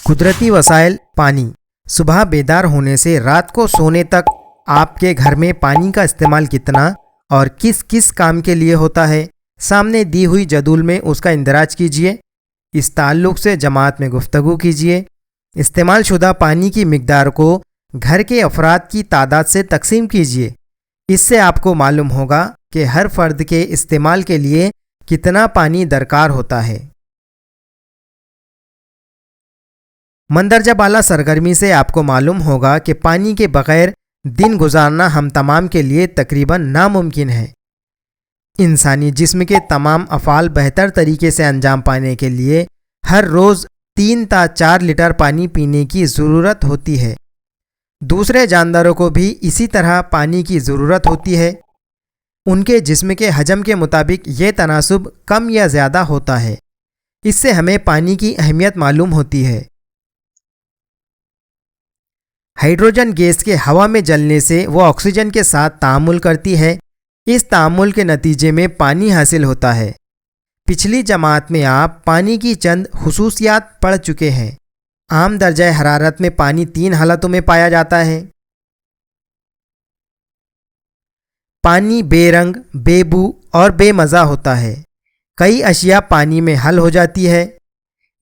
قدرتی وسائل پانی۔ صبح بیدار ہونے سے رات کو سونے تک آپ کے گھر میں پانی کا استعمال کتنا اور کس کس کام کے لیے ہوتا ہے، سامنے دی ہوئی جدول میں اس کا اندراج کیجیے۔ اس تعلق سے جماعت میں گفتگو کیجیے۔ استعمال شدہ پانی کی مقدار کو گھر کے افراد کی تعداد سے تقسیم کیجیے۔ اس سے آپ کو معلوم ہوگا کہ ہر فرد کے استعمال کے لیے کتنا پانی درکار ہوتا ہے۔ مندرجہ بالا سرگرمی سے آپ کو معلوم ہوگا کہ پانی کے بغیر دن گزارنا ہم تمام کے لیے تقریباً ناممکن ہے۔ انسانی جسم کے تمام افعال بہتر طریقے سے انجام پانے کے لیے ہر روز 3 تا 4 لیٹر پانی پینے کی ضرورت ہوتی ہے۔ دوسرے جانداروں کو بھی اسی طرح پانی کی ضرورت ہوتی ہے۔ ان کے جسم کے حجم کے مطابق یہ تناسب کم یا زیادہ ہوتا ہے۔ اس سے ہمیں پانی کی اہمیت معلوم ہوتی ہے۔ ہائیڈروجن گیس کے ہوا میں جلنے سے وہ آکسیجن کے ساتھ تعامل کرتی ہے۔ اس تعامل کے نتیجے میں پانی حاصل ہوتا ہے۔ پچھلی جماعت میں آپ پانی کی چند خصوصیات پڑھ چکے ہیں۔ عام درجہ حرارت میں پانی 3 حالتوں میں پایا جاتا ہے۔ پانی بے رنگ، بے بو اور بے مزہ ہوتا ہے۔ کئی اشیاء پانی میں حل ہو جاتی ہے،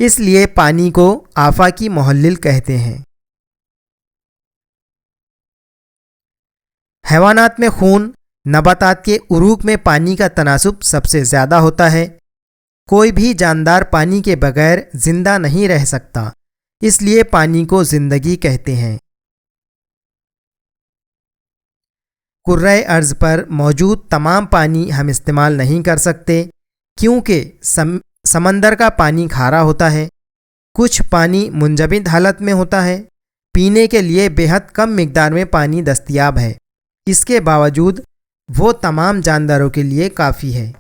اس لیے پانی کو آفاقی محلل کہتے ہیں۔ حیوانات میں خون، نباتات کے عروق میں پانی کا تناسب سب سے زیادہ ہوتا ہے۔ کوئی بھی جاندار پانی کے بغیر زندہ نہیں رہ سکتا، اس لیے پانی کو زندگی کہتے ہیں۔ کرۂ ارض پر موجود تمام پانی ہم استعمال نہیں کر سکتے کیونکہ سمندر کا پانی کھارا ہوتا ہے۔ کچھ پانی منجمد حالت میں ہوتا ہے۔ پینے کے لیے بے حد کم مقدار میں پانی دستیاب ہے، اس کے باوجود وہ تمام جانداروں کے لیے کافی ہے۔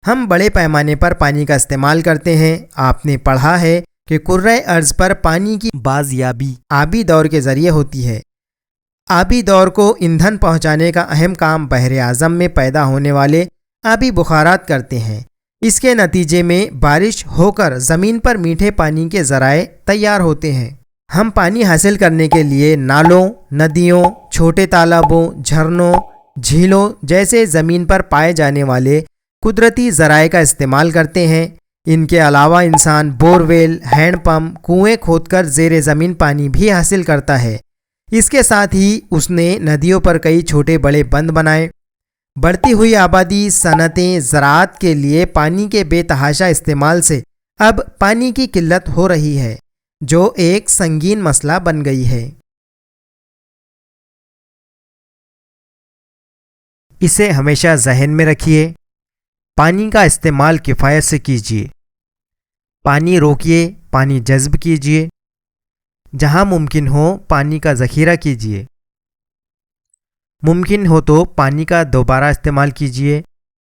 ہم بڑے پیمانے پر پانی کا استعمال کرتے ہیں۔ آپ نے پڑھا ہے کہ کرۂ ارض پر پانی کی بازیابی آبی دور کے ذریعے ہوتی ہے۔ آبی دور کو ایندھن پہنچانے کا اہم کام بحر اعظم میں پیدا ہونے والے آبی بخارات کرتے ہیں۔ اس کے نتیجے میں بارش ہو کر زمین پر میٹھے پانی کے ذرائع تیار ہوتے ہیں۔ ہم پانی حاصل کرنے کے لیے نالوں، ندیوں، چھوٹے تالابوں، جھرنوں، جھیلوں جیسے زمین پر پائے جانے والے قدرتی ذرائع کا استعمال کرتے ہیں۔ ان کے علاوہ انسان بور ویل، ہینڈ پمپ، کنویں کھود کر زیر زمین پانی بھی حاصل کرتا ہے۔ اس کے ساتھ ہی اس نے ندیوں پر کئی چھوٹے بڑے بند بنائے۔ بڑھتی ہوئی آبادی، صنعتیں، زراعت کے لیے پانی کے بے تحاشا استعمال سے اب پانی کی قلت ہو رہی ہے، جو ایک سنگین مسئلہ بن گئی ہے۔ اسے ہمیشہ ذہن میں رکھیے۔ پانی کا استعمال کفایت سے کیجیے۔ پانی روکیے، پانی جذب کیجیے۔ جہاں ممکن ہو پانی کا ذخیرہ کیجیے۔ ممکن ہو تو پانی کا دوبارہ استعمال کیجیے،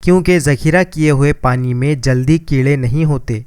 کیونکہ ذخیرہ کیے ہوئے پانی میں جلدی کیڑے نہیں ہوتے۔